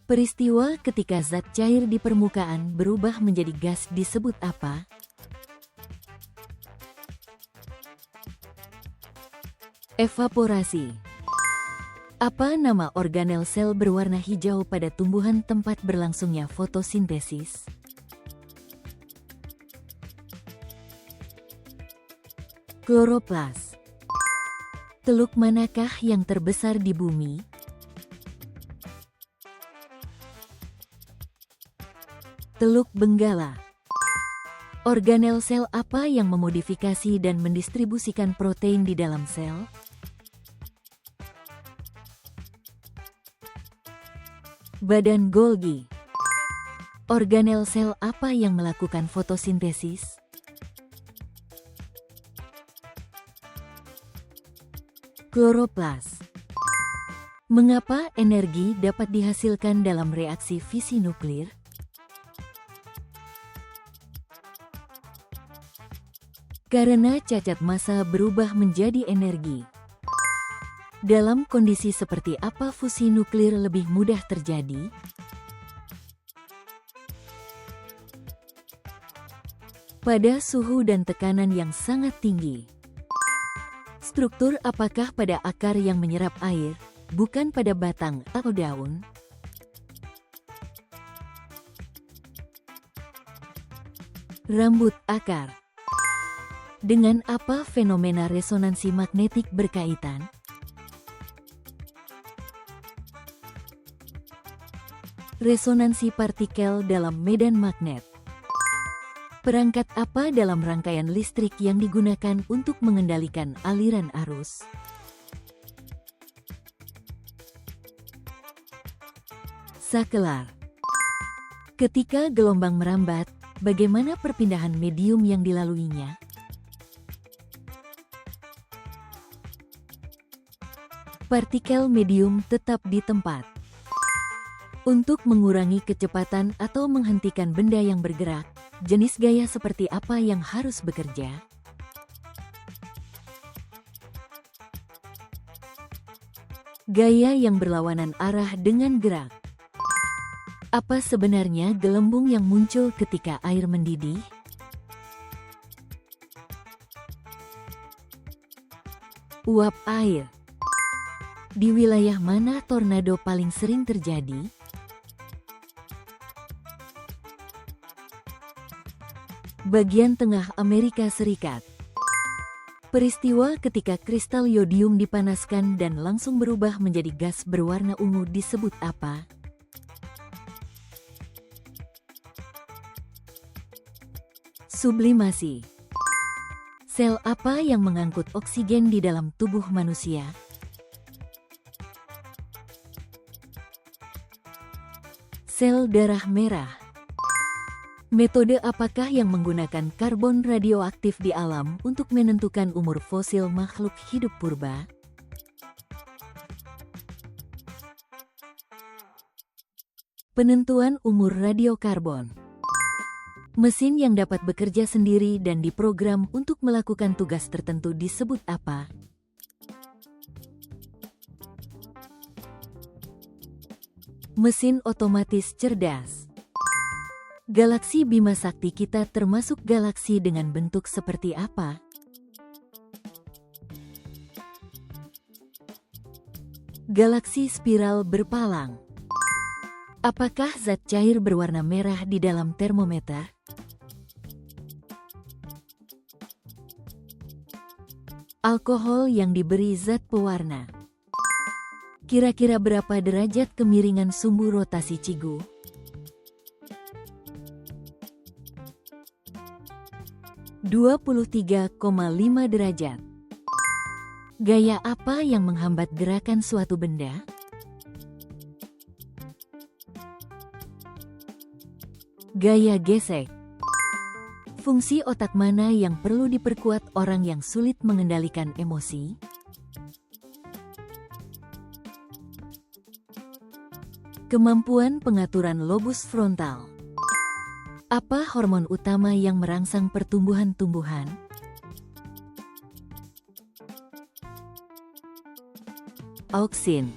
Peristiwa ketika zat cair di permukaan berubah menjadi gas disebut apa? Evaporasi. Apa nama organel sel berwarna hijau pada tumbuhan tempat berlangsungnya fotosintesis? Kloroplas. Teluk manakah yang terbesar di bumi? Teluk Benggala. Organel sel apa yang memodifikasi dan mendistribusikan protein di dalam sel? Badan Golgi. Organel sel apa yang melakukan fotosintesis? Kloroplas. Mengapa energi dapat dihasilkan dalam reaksi fisi nuklir? Karena cacat massa berubah menjadi energi. Dalam kondisi seperti apa fusi nuklir lebih mudah terjadi? Pada suhu dan tekanan yang sangat tinggi. Struktur apakah pada akar yang menyerap air, bukan pada batang atau daun? Rambut akar. Dengan apa fenomena resonansi magnetik berkaitan? Resonansi partikel dalam medan magnet. Perangkat apa dalam rangkaian listrik yang digunakan untuk mengendalikan aliran arus? Sakelar. Ketika gelombang merambat, bagaimana perpindahan medium yang dilaluinya? Partikel medium tetap di tempat. Untuk mengurangi kecepatan atau menghentikan benda yang bergerak, jenis gaya seperti apa yang harus bekerja? Gaya yang berlawanan arah dengan gerak. Apa sebenarnya gelembung yang muncul ketika air mendidih? Uap air. Di wilayah mana tornado paling sering terjadi? Bagian tengah Amerika Serikat. Peristiwa ketika kristal yodium dipanaskan dan langsung berubah menjadi gas berwarna ungu disebut apa? Sublimasi. Sel apa yang mengangkut oksigen di dalam tubuh manusia? Sel darah merah. Metode apakah yang menggunakan karbon radioaktif di alam untuk menentukan umur fosil makhluk hidup purba? Penentuan umur radiokarbon. Mesin yang dapat bekerja sendiri dan diprogram untuk melakukan tugas tertentu disebut apa? Mesin otomatis cerdas. Galaksi Bima Sakti kita termasuk galaksi dengan bentuk seperti apa? Galaksi spiral berpalang. Apakah zat cair berwarna merah di dalam termometer? Alkohol yang diberi zat pewarna. Kira-kira berapa derajat kemiringan sumbu rotasi Cigu? (23,5 derajat). Gaya apa yang menghambat gerakan suatu benda? Gaya gesek. Fungsi otak mana yang perlu diperkuat orang yang sulit mengendalikan emosi? Kemampuan pengaturan lobus frontal. Apa hormon utama yang merangsang pertumbuhan tumbuhan? Auksin.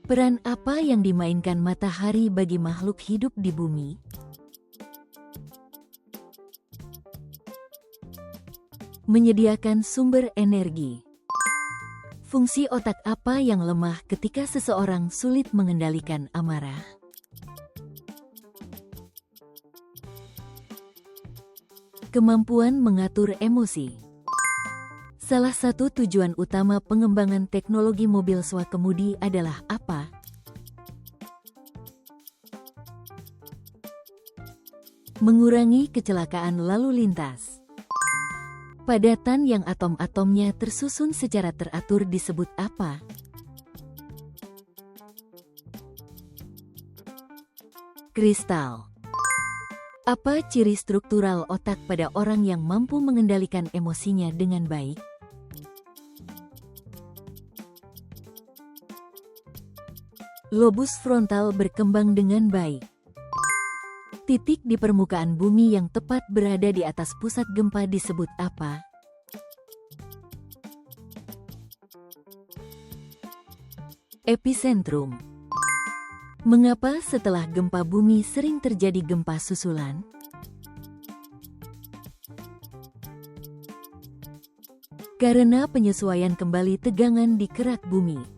Peran apa yang dimainkan matahari bagi makhluk hidup di bumi? Menyediakan sumber energi. Fungsi otak apa yang lemah ketika seseorang sulit mengendalikan amarah? Kemampuan mengatur emosi. Salah satu tujuan utama pengembangan teknologi mobil swakemudi adalah apa? Mengurangi kecelakaan lalu lintas. Padatan yang atom-atomnya tersusun secara teratur disebut apa? Kristal. Apa ciri struktural otak pada orang yang mampu mengendalikan emosinya dengan baik? Lobus frontal berkembang dengan baik. Titik di permukaan bumi yang tepat berada di atas pusat gempa disebut apa? Epicentrum. Mengapa setelah gempa bumi sering terjadi gempa susulan? Karena penyesuaian kembali tegangan di kerak bumi.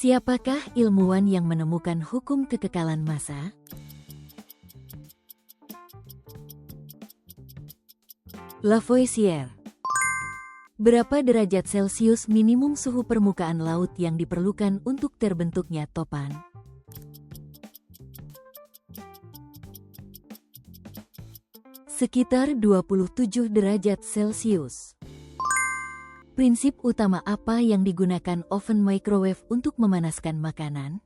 Siapakah ilmuwan yang menemukan hukum kekekalan massa? Lavoisier. Berapa derajat Celcius minimum suhu permukaan laut yang diperlukan untuk terbentuknya topan? Sekitar 27 derajat Celcius. Prinsip utama apa yang digunakan oven microwave untuk memanaskan makanan?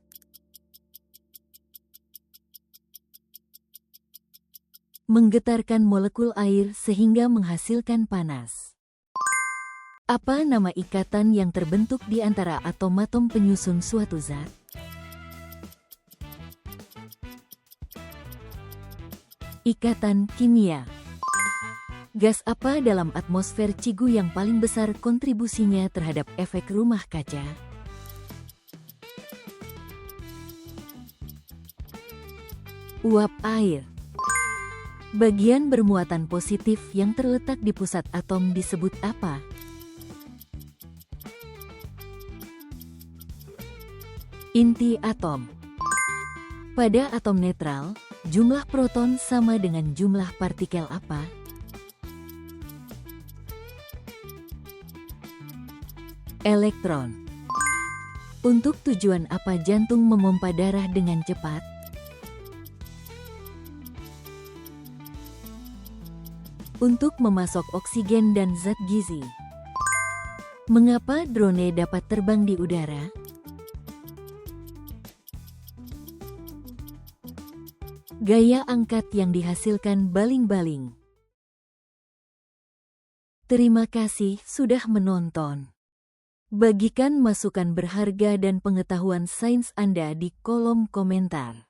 Menggetarkan molekul air sehingga menghasilkan panas. Apa nama ikatan yang terbentuk di antara atom-atom penyusun suatu zat? Ikatan kimia. Gas apa dalam atmosfer Cigu yang paling besar kontribusinya terhadap efek rumah kaca? Uap air. Bagian bermuatan positif yang terletak di pusat atom disebut apa? Inti atom. Pada atom netral, jumlah proton sama dengan jumlah partikel apa? Elektron. Untuk tujuan apa jantung memompa darah dengan cepat? Untuk memasok oksigen dan zat gizi. Mengapa drone dapat terbang di udara? Gaya angkat yang dihasilkan baling-baling. Terima kasih sudah menonton. Bagikan masukan berharga dan pengetahuan sains Anda di kolom komentar.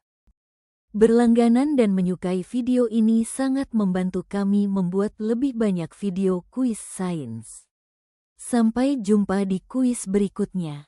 Berlangganan dan menyukai video ini sangat membantu kami membuat lebih banyak video kuis sains. Sampai jumpa di kuis berikutnya.